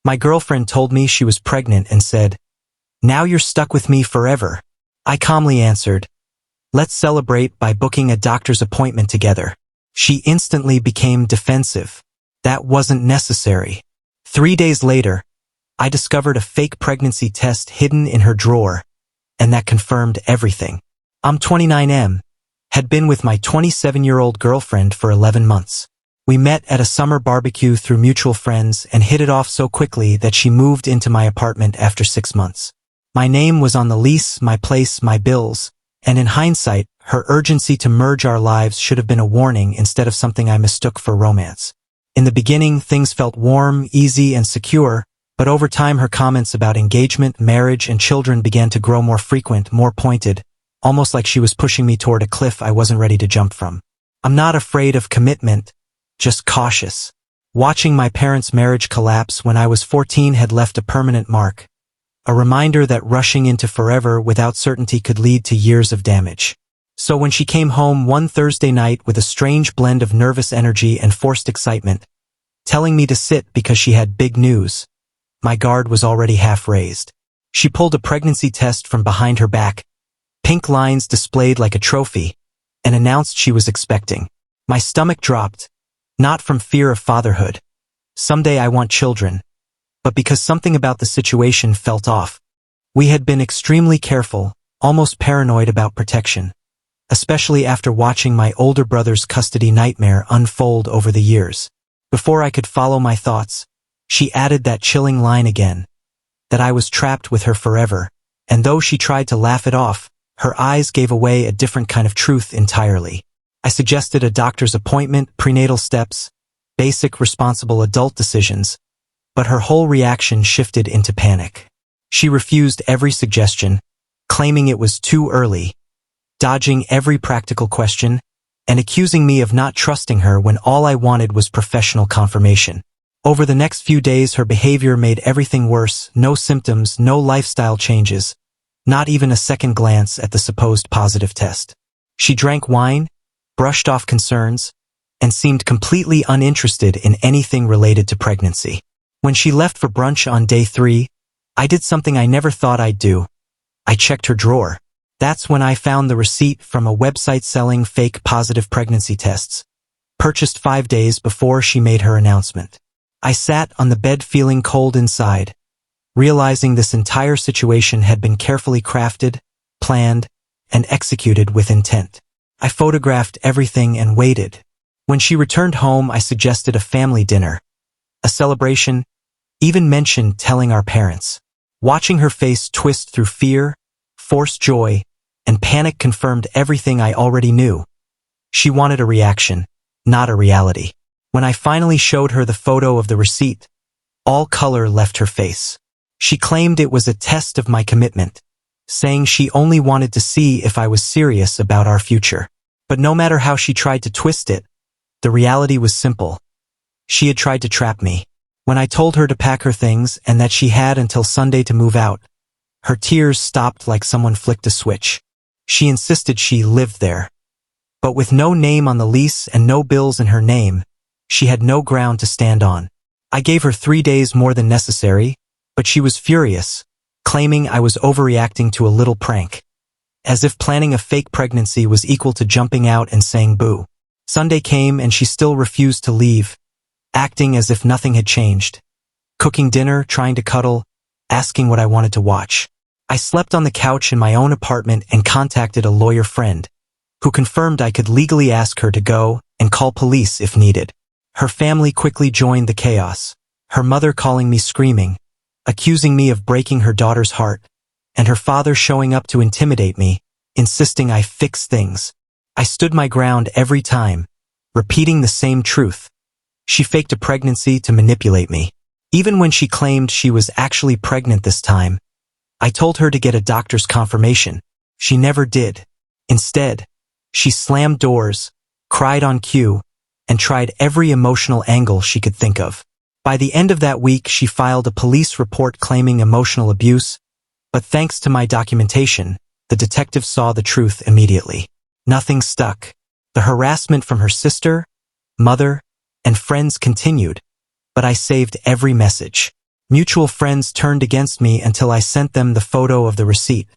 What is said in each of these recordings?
My girlfriend told me she was pregnant and said, "Now you're stuck with me forever." I calmly answered, "Let's celebrate by booking a doctor's appointment together." She instantly became defensive. That wasn't necessary. 3 days later, I discovered a fake pregnancy test hidden in her drawer, and that confirmed everything. I'm 29M, had been with my 27-year-old girlfriend for 11 months. We met at a summer barbecue through mutual friends and hit it off so quickly that she moved into my apartment after 6 months. My name was on the lease, my place, my bills, and in hindsight, her urgency to merge our lives should have been a warning instead of something I mistook for romance. In the beginning, things felt warm, easy, and secure, but over time her comments about engagement, marriage, and children began to grow more frequent, more pointed, almost like she was pushing me toward a cliff I wasn't ready to jump from. I'm not afraid of commitment, just cautious. Watching my parents' marriage collapse when I was 14 had left a permanent mark, a reminder that rushing into forever without certainty could lead to years of damage. So when she came home one Thursday night with a strange blend of nervous energy and forced excitement, telling me to sit because she had big news, my guard was already half raised. She pulled a pregnancy test from behind her back, pink lines displayed like a trophy, and announced she was expecting. My stomach dropped, not from fear of fatherhood. Someday I want children, but because something about the situation felt off. We had been extremely careful, almost paranoid about protection, especially after watching my older brother's custody nightmare unfold over the years. Before I could follow my thoughts, she added that chilling line again, that I was trapped with her forever, and though she tried to laugh it off, her eyes gave away a different kind of truth entirely. I suggested a doctor's appointment, prenatal steps, basic responsible adult decisions, but her whole reaction shifted into panic. She refused every suggestion, claiming it was too early, dodging every practical question, and accusing me of not trusting her when all I wanted was professional confirmation. Over the next few days, her behavior made everything worse. No symptoms, no lifestyle changes, not even a second glance at the supposed positive test. She drank wine, brushed off concerns, and seemed completely uninterested in anything related to pregnancy. When she left for brunch on day 3, I did something I never thought I'd do. I checked her drawer. That's when I found the receipt from a website selling fake positive pregnancy tests, purchased 5 days before she made her announcement. I sat on the bed feeling cold inside, realizing this entire situation had been carefully crafted, planned, and executed with intent. I photographed everything and waited. When she returned home, I suggested a family dinner, a celebration, even mentioned telling our parents. Watching her face twist through fear, forced joy, and panic confirmed everything I already knew. She wanted a reaction, not a reality. When I finally showed her the photo of the receipt, all color left her face. She claimed it was a test of my commitment, saying she only wanted to see if I was serious about our future. But no matter how she tried to twist it, the reality was simple. She had tried to trap me. When I told her to pack her things and that she had until Sunday to move out, her tears stopped like someone flicked a switch. She insisted she lived there. But with no name on the lease and no bills in her name, she had no ground to stand on. I gave her 3 days more than necessary, but she was furious, claiming I was overreacting to a little prank, as if planning a fake pregnancy was equal to jumping out and saying boo. Sunday came and she still refused to leave, acting as if nothing had changed. Cooking dinner, trying to cuddle, asking what I wanted to watch. I slept on the couch in my own apartment and contacted a lawyer friend, who confirmed I could legally ask her to go and call police if needed. Her family quickly joined the chaos, her mother calling me screaming, accusing me of breaking her daughter's heart, and her father showing up to intimidate me, insisting I fix things. I stood my ground every time, repeating the same truth. She faked a pregnancy to manipulate me. Even when she claimed she was actually pregnant this time, I told her to get a doctor's confirmation. She never did. Instead, she slammed doors, cried on cue, and tried every emotional angle she could think of. By the end of that week, she filed a police report claiming emotional abuse, but thanks to my documentation, the detective saw the truth immediately. Nothing stuck. The harassment from her sister, mother, and friends continued, but I saved every message. Mutual friends turned against me until I sent them the photo of the receipt.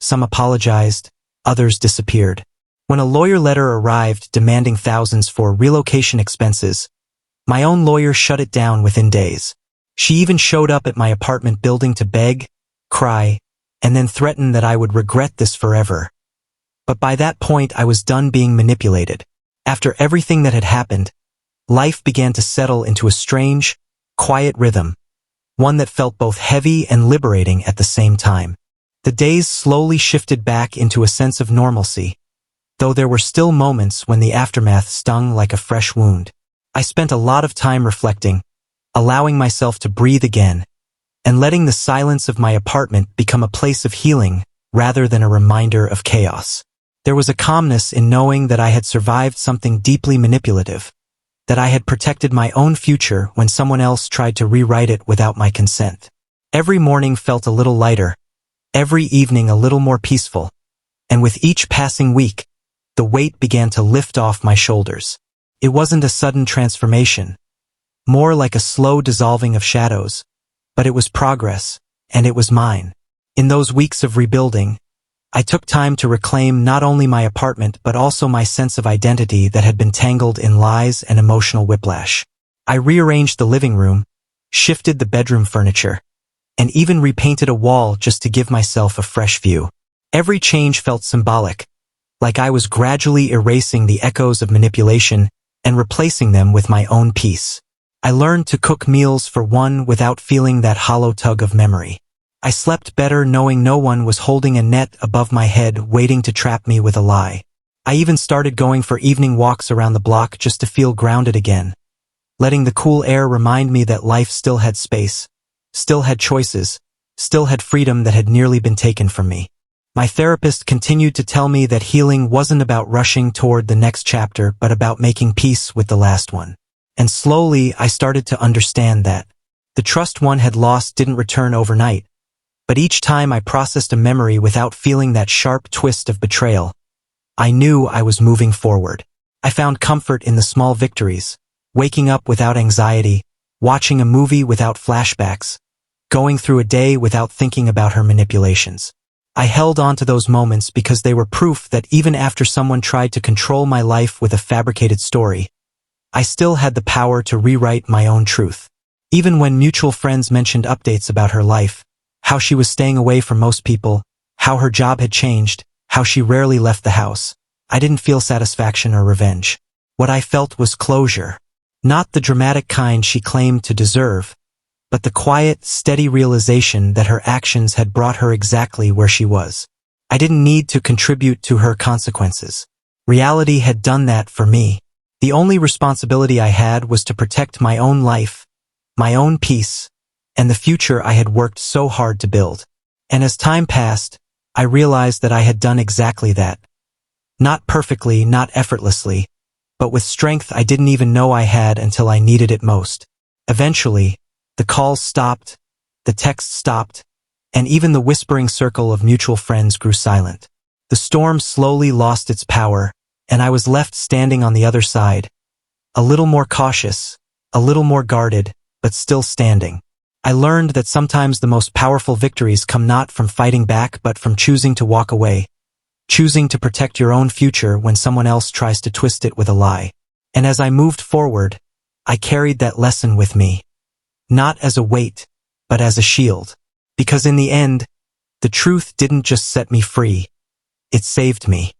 Some apologized, others disappeared. When a lawyer letter arrived demanding thousands for relocation expenses, my own lawyer shut it down within days. She even showed up at my apartment building to beg, cry, and then threaten that I would regret this forever. But by that point I was done being manipulated. After everything that had happened, life began to settle into a strange, quiet rhythm, one that felt both heavy and liberating at the same time. The days slowly shifted back into a sense of normalcy, though there were still moments when the aftermath stung like a fresh wound. I spent a lot of time reflecting, allowing myself to breathe again, and letting the silence of my apartment become a place of healing rather than a reminder of chaos. There was a calmness in knowing that I had survived something deeply manipulative, that I had protected my own future when someone else tried to rewrite it without my consent. Every morning felt a little lighter, every evening a little more peaceful, and with each passing week, the weight began to lift off my shoulders. It wasn't a sudden transformation, more like a slow dissolving of shadows, but it was progress, and it was mine. In those weeks of rebuilding, I took time to reclaim not only my apartment but also my sense of identity that had been tangled in lies and emotional whiplash. I rearranged the living room, shifted the bedroom furniture, and even repainted a wall just to give myself a fresh view. Every change felt symbolic, like I was gradually erasing the echoes of manipulation and replacing them with my own peace. I learned to cook meals for one without feeling that hollow tug of memory. I slept better knowing no one was holding a net above my head waiting to trap me with a lie. I even started going for evening walks around the block just to feel grounded again, letting the cool air remind me that life still had space, still had choices, still had freedom that had nearly been taken from me. My therapist continued to tell me that healing wasn't about rushing toward the next chapter but about making peace with the last one. And slowly I started to understand that the trust one had lost didn't return overnight, but each time I processed a memory without feeling that sharp twist of betrayal, I knew I was moving forward. I found comfort in the small victories, waking up without anxiety, watching a movie without flashbacks, going through a day without thinking about her manipulations. I held on to those moments because they were proof that even after someone tried to control my life with a fabricated story, I still had the power to rewrite my own truth. Even when mutual friends mentioned updates about her life, how she was staying away from most people, how her job had changed, how she rarely left the house, I didn't feel satisfaction or revenge. What I felt was closure. Not the dramatic kind she claimed to deserve, but the quiet, steady realization that her actions had brought her exactly where she was. I didn't need to contribute to her consequences. Reality had done that for me. The only responsibility I had was to protect my own life, my own peace, and the future I had worked so hard to build. And as time passed, I realized that I had done exactly that. Not perfectly, not effortlessly, but with strength I didn't even know I had until I needed it most. Eventually, the calls stopped, the texts stopped, and even the whispering circle of mutual friends grew silent. The storm slowly lost its power, and I was left standing on the other side, a little more cautious, a little more guarded, but still standing. I learned that sometimes the most powerful victories come not from fighting back but from choosing to walk away, choosing to protect your own future when someone else tries to twist it with a lie. And as I moved forward, I carried that lesson with me, not as a weight, but as a shield. Because in the end, the truth didn't just set me free, it saved me.